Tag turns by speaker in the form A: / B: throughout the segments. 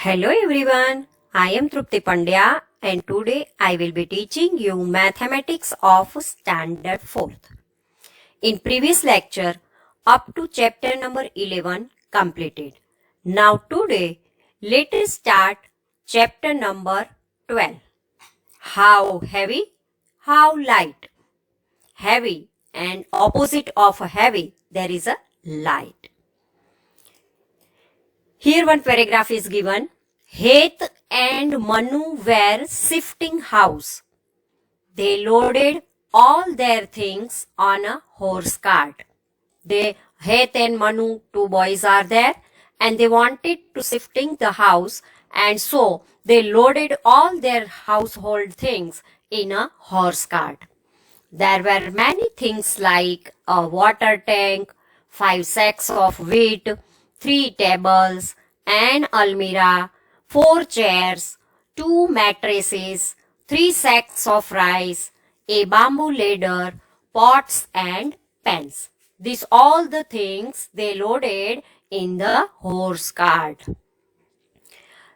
A: Hello everyone, I am Trupti Pandya and today I will be teaching you mathematics of standard 4th. In previous lecture, up to chapter number 11 completed. Now today, let us start chapter number 12. How heavy? How light? Heavy and opposite of heavy, there is a light. Here one paragraph is given. Heth and Manu were shifting house. They loaded all their things on a horse cart. Heth and Manu, two boys are there, and they wanted to shifting the house, and so they loaded all their household things in a horse cart. There were many things like a water tank, 5 sacks of wheat, 3 tables, an almirah, 4 chairs, 2 mattresses, 3 sacks of rice, a bamboo ladder, pots and pans. These all the things they loaded in the horse cart.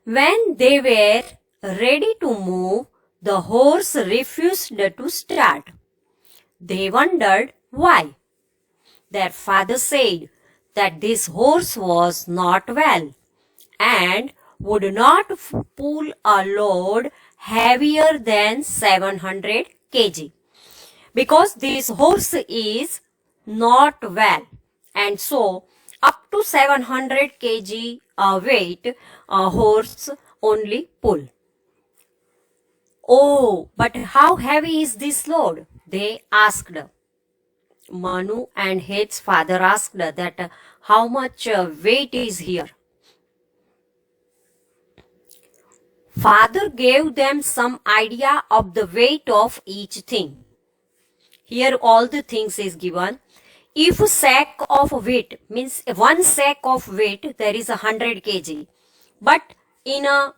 A: When they were ready to move, the horse refused to start. They wondered why. Their father said that this horse was not well and would not pull a load heavier than 700 kg because this horse is not well, and so up to 700 kg weight a horse only pull. Oh, but how heavy is this load? They asked. Manu and Heth's father asked that how much weight is here. Father gave them some idea of the weight of each thing. Here all the things is given. If a sack of wheat means 1 sack of wheat, there is 100 kg. But in a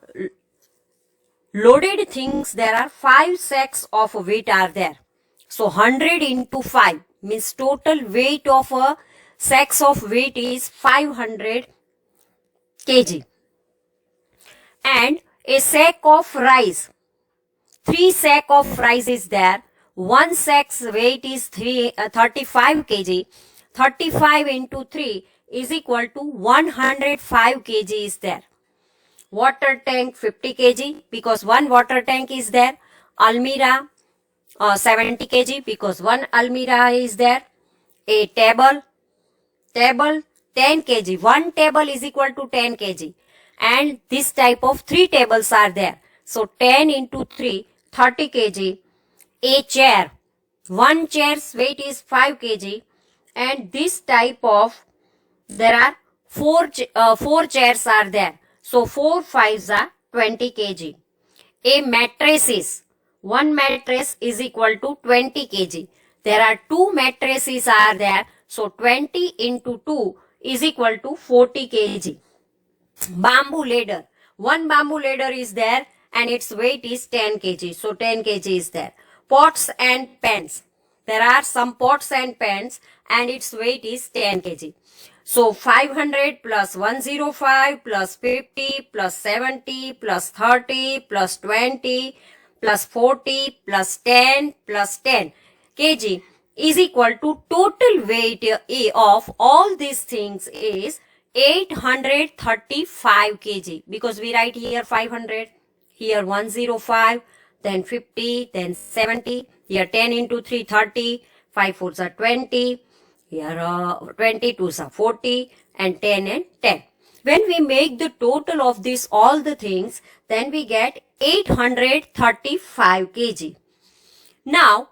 A: loaded things, there are 5 sacks of wheat are there. So 100 into 5 means total weight of a sacks of wheat is 500 kg. And a sack of rice, 3 sack of rice is there. 1 sack's weight is 35 kg. 35 into 3 is equal to 105 kg is there. Water tank 50 kg because 1 water tank is there. Almirah 70 kg because 1 almirah is there. A table 10 kg. 1 table is equal to 10 kg. And this type of 3 tables are there. So 10 into 3, 30 kg. A chair. 1 chair's weight is 5 kg. And this type of, there are 4 chairs are there. So 4 5s are 20 kg. A mattress is, 1 mattress is equal to 20 kg. There are 2 mattresses are there. So 20 into 2 is equal to 40 kg. Bamboo ladder. 1 bamboo ladder is there and its weight is 10 kg. So 10 kg is there. Pots and pans. There are some pots and pans and its weight is 10 kg. So 500 plus 105 plus 50 plus 70 plus 30 plus 20 plus 40 plus 10 plus 10 kg is equal to total weight of all these things is 835 kg because we write here 500, here 105, then 50, then 70, here 10 into 3, 30, 5 4s are 20, here 20 2s are 40, and 10 and 10. When we make the total of this all the things, then we get 835 kg. Now,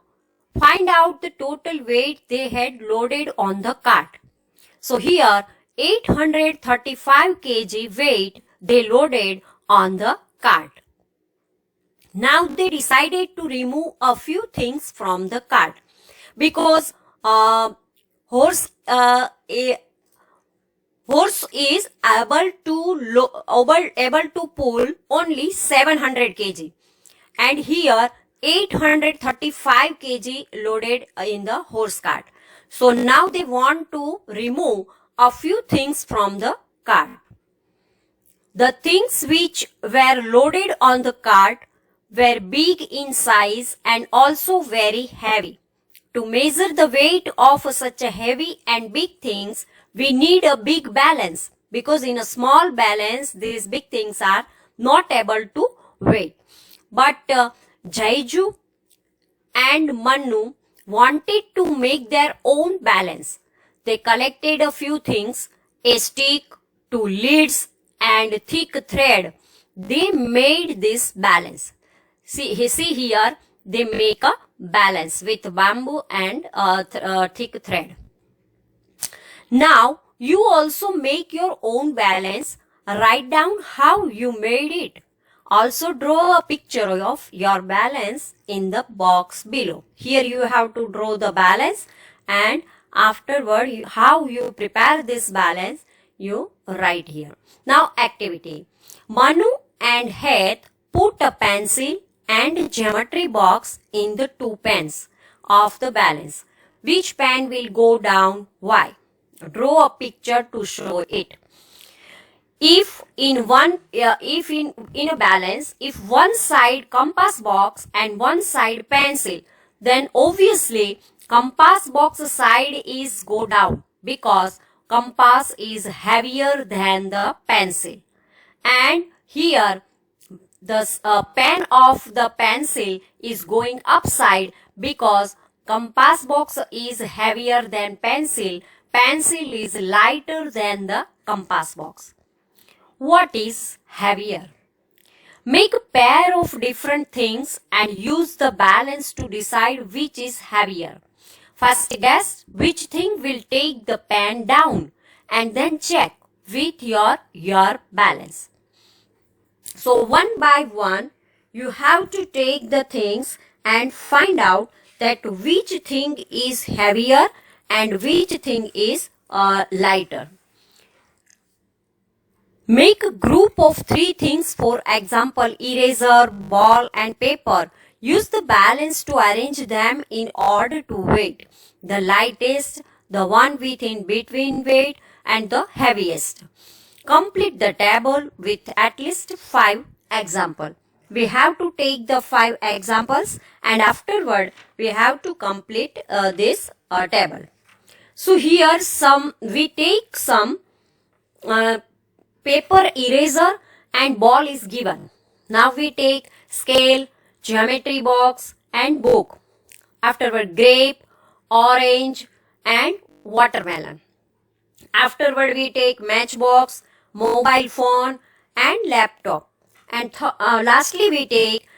A: find out the total weight they had loaded on the cart. So here 835 kg weight they loaded on the cart. Now they decided to remove a few things from the cart because horse is able to pull only 700 kg, and here 835 kg loaded in the horse cart. So now they want to remove a few things from the cart. The things which were loaded on the cart were big in size and also very heavy. To measure the weight of such a heavy and big things, we need a big balance, because in a small balance, these big things are not able to weigh. But Jaiju and Manu wanted to make their own balance. They collected a few things, a stick, two leads, and thick thread. They made this balance. See here, they make a balance with bamboo and thick thread. Now, you also make your own balance. Write down how you made it. Also draw a picture of your balance in the box below. Here you have to draw the balance, and afterward how you prepare this balance you write here. Now activity. Manu and Heath put a pencil and geometry box in the two pens of the balance. Which pen will go down? Why? Draw a picture to show it. If in a balance, if one side compass box and one side pencil, then obviously compass box side is go down, because compass is heavier than the pencil. And here the pen of the pencil is going upside, because compass box is heavier than pencil. Pencil is lighter than the compass box. What is heavier? Make a pair of different things and use the balance to decide which is heavier. First guess which thing will take the pen down, and then check with your balance. So one by one, you have to take the things and find out that which thing is heavier and which thing is lighter. Make a group of 3 things, for example, eraser, ball and paper. Use the balance to arrange them in order to weight. The lightest, the one with in between weight, and the heaviest. Complete the table with at least 5 examples. We have to take the 5 examples, and afterward we have to complete this table. So here we take some paper, eraser and ball is given. Now we take scale, geometry box and book. Afterward grape, orange and watermelon. Afterward we take matchbox, mobile phone and laptop. And lastly we take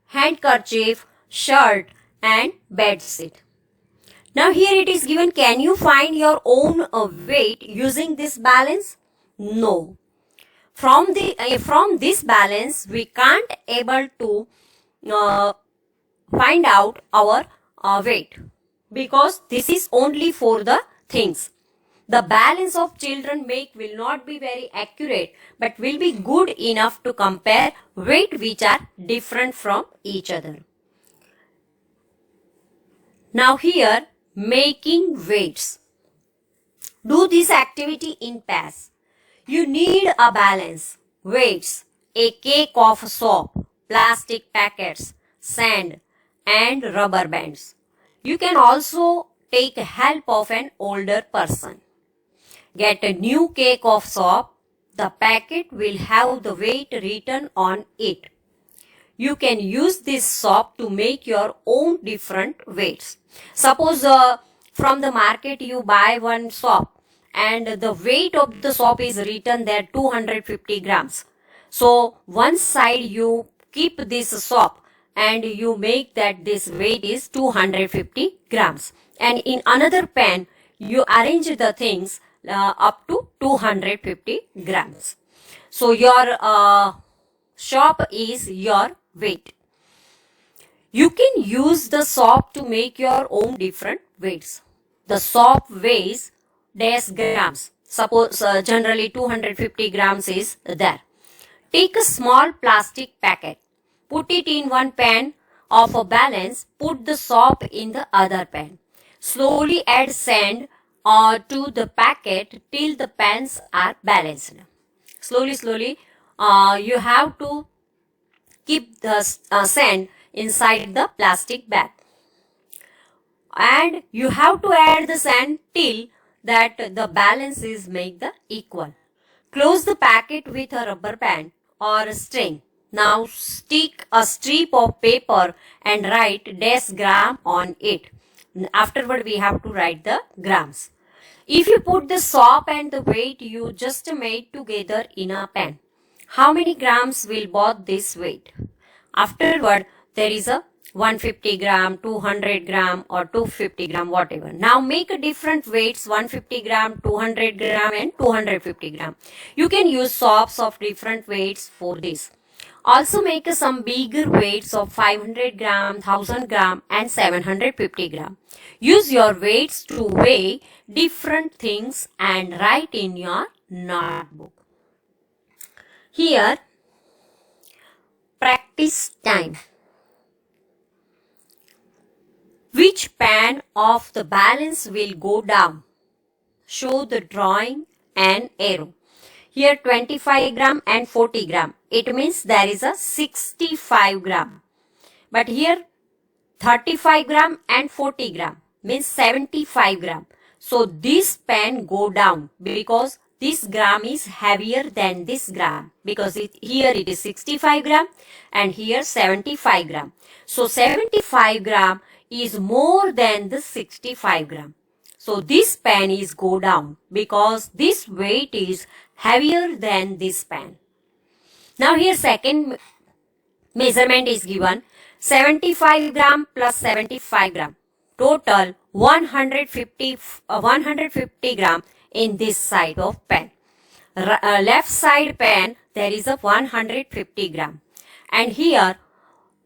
A: handkerchief, shirt and bed sheet. Now here it is given, can you find your own weight using this balance? No. From this balance we can't able to find out our weight, because this is only for the things. The balance of children make will not be very accurate, but will be good enough to compare weight which are different from each other. Now here, making weights. Do this activity in pairs. You need a balance, weights, a cake of soap, plastic packets, sand and rubber bands. You can also take help of an older person. Get a new cake of soap. The packet will have the weight written on it. You can use this soap to make your own different weights. Suppose from the market you buy one soap, and the weight of the soap is written there 250 grams. So one side you keep this soap and you make that this weight is 250 grams. And in another pan you arrange the things up to 250 grams. So your soap is your weight. You can use the soap to make your own different weights. The soap weighs dash grams. Suppose generally 250 grams is there. Take a small plastic packet. Put it in one pan of a balance. Put the soap in the other pan. Slowly add sand to the packet till the pans are balanced. slowly, you have to keep the sand inside the plastic bag. And you have to add the sand till that the balance is made the equal. Close the packet with a rubber band or a string. Now stick a strip of paper and write dash gram on it. Afterward we have to write the grams. If you put the soap and the weight you just made together in a pan, how many grams will both this weight? Afterward, there is a 150 gram, 200 gram or 250 gram, whatever. Now make a different weights, 150 gram, 200 gram and 250 gram. You can use soaps of different weights for this. Also make some bigger weights of 500 gram, 1000 gram and 750 gram. Use your weights to weigh different things and write in your notebook. Here, practice time. Which pan of the balance will go down? Show the drawing and arrow. Here 25 gram and 40 gram. It means there is a 65 gram. But here 35 gram and 40 gram means 75 gram. So this pan go down because this gram is heavier than this gram, because here it is 65 gram and here 75 gram. So 75 gram is more than the 65 gram. So this pan is go down because this weight is heavier than this pan. Now here second measurement is given, 75 gram plus 75 gram. Total 150 gram in this side of pan. Left side pan there is a 150 gram. And here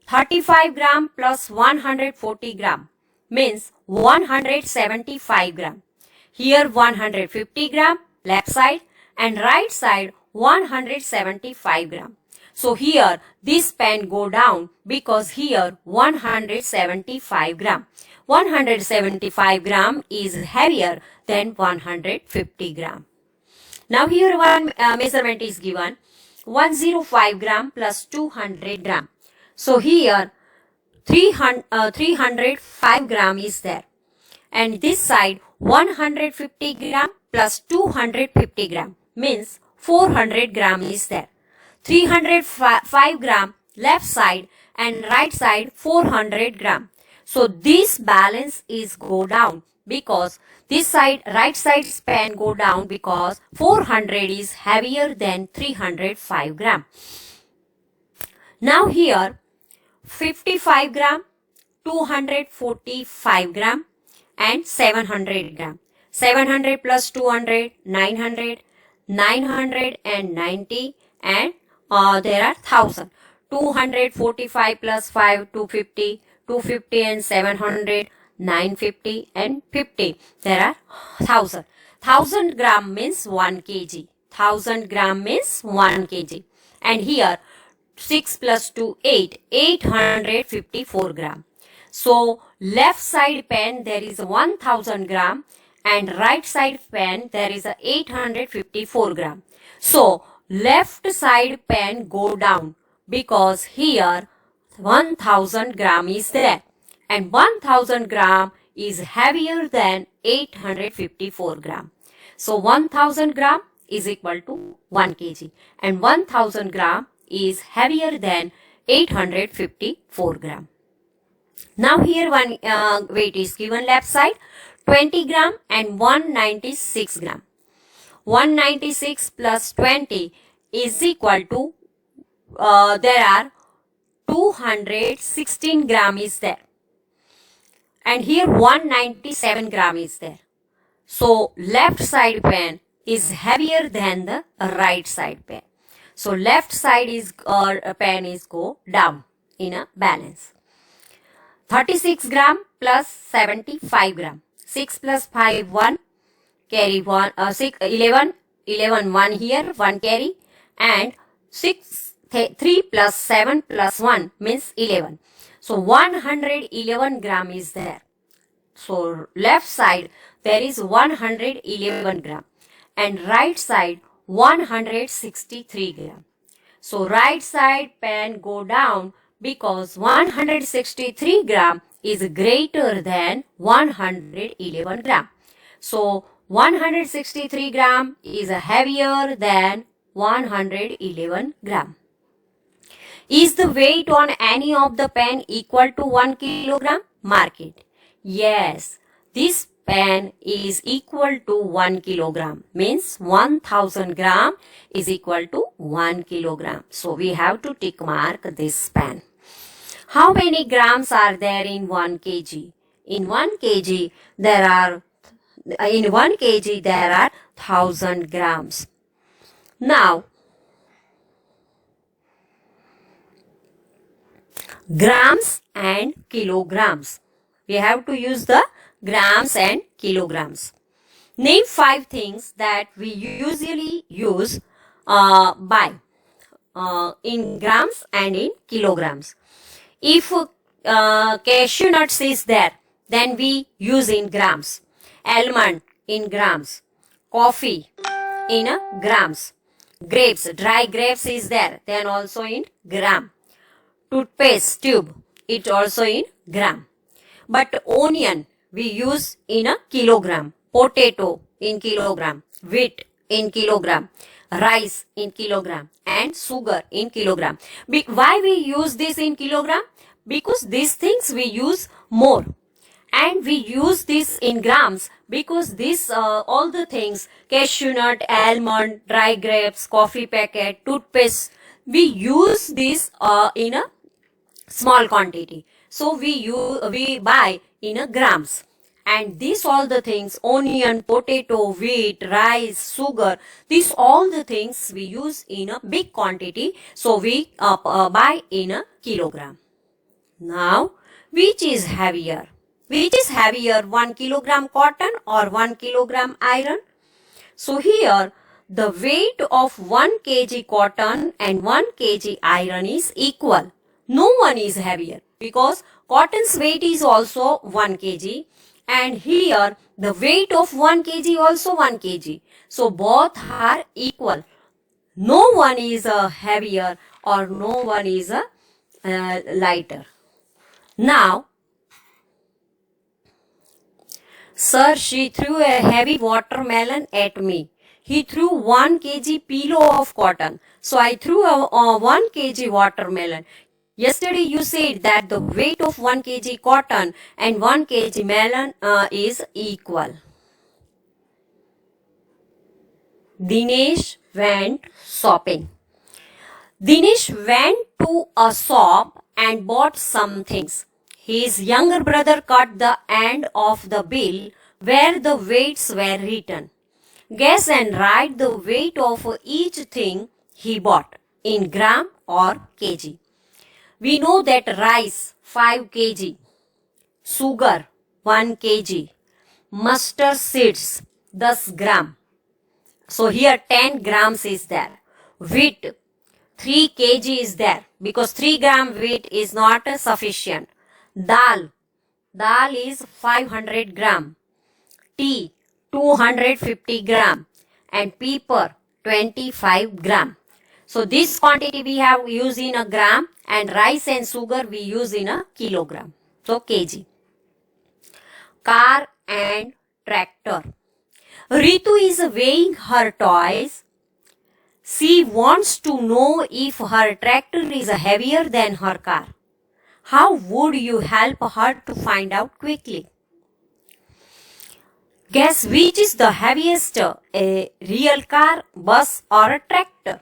A: 35 gram plus 140 gram means 175 gram. Here 150 gram left side and right side 175 gram. So here this pan go down because here 175 gram. 175 gram is heavier than 150 gram. Now here one measurement is given, 105 gram plus 200 gram. So here 305 gram is there. And this side 150 gram plus 250 gram means 400 gram is there. 305 gram left side and right side 400 gram. So this balance is go down because this side right side pan go down because 400 is heavier than 305 gram. Now here 55 gram, 245 gram and 700 gram. 700 plus 200, 900, 990 and there are 1000. 245 plus 5, 250, 250 and 700, 950 and 50. There are 1000. 1000 gram means 1 kg. 1000 gram means 1 kg. And here 6 plus 2, 8. 854 gram. So left side pan there is 1000 gram and right side pan there is 854 gram. So left side pan go down because here 1000 gram is there and 1000 gram is heavier than 854 gram. So 1000 gram is equal to 1 kg and 1000 gram is heavier than 854 gram. Now here one weight is given, left side 20 gram and 196 gram. 196 plus 20 is equal to there are 216 gram is there. And here 197 gram is there. So left side pan is heavier than the right side pan. So left side is pan is go down in a balance. 36 gram plus 75 gram. 6 plus 5, 1. Carry 1, 6, 11, 11, 1 here, 1 carry. And 6, 3 plus 7 plus 1 means 11. So 111 gram is there. So left side there is 111 gram. And right side 163 gram. So right side pen go down because 163 gram is greater than 111 gram. So 163 gram is heavier than 111 gram. Is the weight on any of the pen equal to 1 kilogram? Mark it. Yes, this pen is equal to 1 kilogram. Means 1000 gram is equal to 1 kilogram. So we have to tick mark this pen. How many grams are there in 1 kg? In 1 kg there are 1000 grams. Now grams and kilograms. We have to use the grams and kilograms. Name 5 things that we usually use in grams and in kilograms. If cashew nuts is there, then we use in grams. Almond in grams. Coffee in grams. Grapes, dry grapes is there, then also in gram. Toothpaste tube, it also in gram. But onion we use in a kilogram. Potato in kilogram. Wheat in kilogram. Rice in kilogram. And sugar in kilogram. Why we use this in kilogram? Because these things we use more. And we use this in grams because this all the things, cashew nut, almond, dry grapes, coffee packet, toothpaste, we use this in a small quantity. So we buy in a grams. And these all the things, onion, potato, wheat, rice, sugar, these all the things we use in a big quantity. So we buy in a kilogram. Now, which is heavier? Which is heavier, 1 kilogram cotton or 1 kilogram iron? So here, the weight of 1 kg cotton and 1 kg iron is equal. No one is heavier because cotton's weight is also 1 kg and here the weight of 1 kg also 1 kg. So both are equal. No one is heavier or no one is lighter. Now, sir, she threw a heavy watermelon at me. He threw 1 kg pillow of cotton. So I threw a 1 kg watermelon. Yesterday you said that the weight of 1 kg cotton and 1 kg melon is equal. Dinesh went shopping. Dinesh went to a shop and bought some things. His younger brother cut the end of the bill where the weights were written. Guess and write the weight of each thing he bought in gram or kg. We know that rice 5 kg, sugar 1 kg, mustard seeds 10 gram. So here 10 grams is there. Wheat 3 kg is there because 3 gram wheat is not sufficient. Dal is 500 gram. Tea 250 gram and pepper 25 gram. So this quantity we have used in a gram and rice and sugar we use in a kilogram. So kg. Car and tractor. Ritu is weighing her toys. She wants to know if her tractor is heavier than her car. How would you help her to find out quickly? Guess which is the heaviest, a real car, bus or a tractor?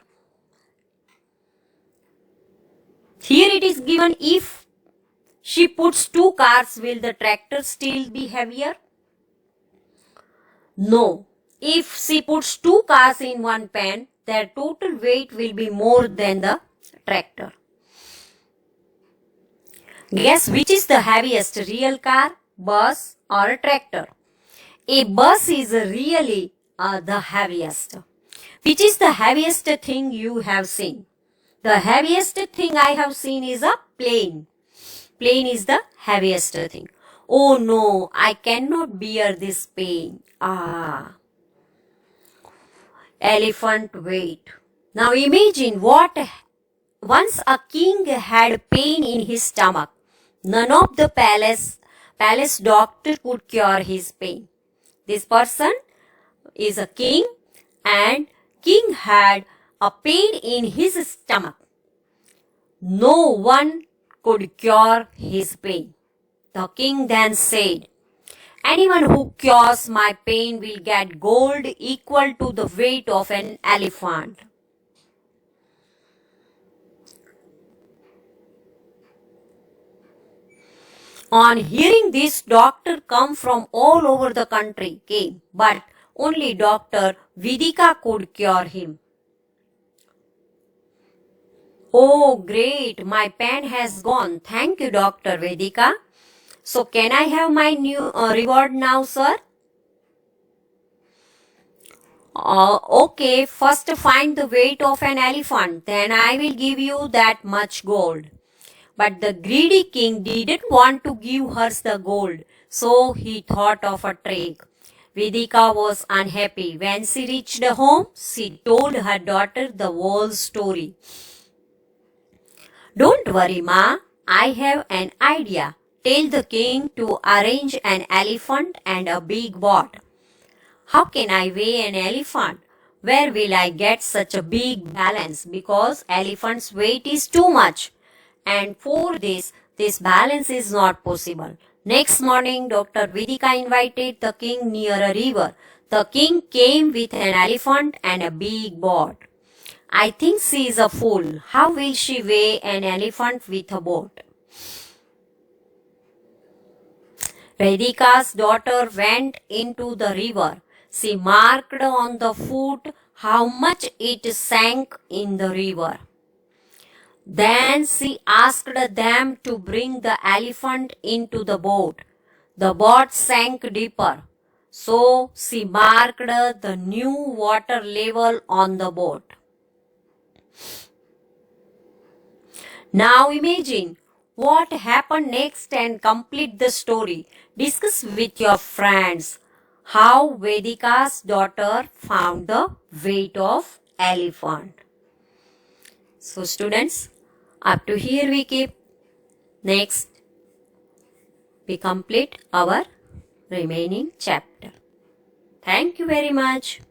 A: Here it is given if she puts 2 cars, will the tractor still be heavier? No. If she puts 2 cars in one pen, their total weight will be more than the tractor. Guess which is the heaviest, real car, bus or a tractor? A bus is really the heaviest. Which is the heaviest thing you have seen? The heaviest thing I have seen is a plane. Plane is the heaviest thing. Oh no, I cannot bear this pain. elephant weight. Now imagine what once a king had pain in his stomach. None of the palace doctor could cure his pain. This person is a king and king had a pain in his stomach. No one could cure his pain. The king then said, anyone who cures my pain will get gold equal to the weight of an elephant. On hearing this, doctors come from all over the country came, but only Dr. Vedika could cure him. Oh, great, my pain has gone. Thank you, Dr. Vedika. So, can I have my new reward now, sir? Okay, first find the weight of an elephant, then I will give you that much gold. But the greedy king didn't want to give her the gold, so he thought of a trick. Vedika was unhappy. When she reached home, she told her daughter the whole story. Don't worry, Ma, I have an idea. Tell the king to arrange an elephant and a big boat. How can I weigh an elephant? Where will I get such a big balance? Because elephant's weight is too much. And for this balance is not possible. Next morning, Dr. Vedika invited the king near a river. The king came with an elephant and a big boat. I think she is a fool. How will she weigh an elephant with a boat? Vedika's daughter went into the river. She marked on the foot how much it sank in the river. Then she asked them to bring the elephant into the boat. The boat sank deeper, so she marked the new water level on the boat. Now imagine what happened next and complete the story. Discuss with your friends how Vedika's daughter found the weight of elephant. So students, up to here we keep. Next, we complete our remaining chapter. Thank you very much.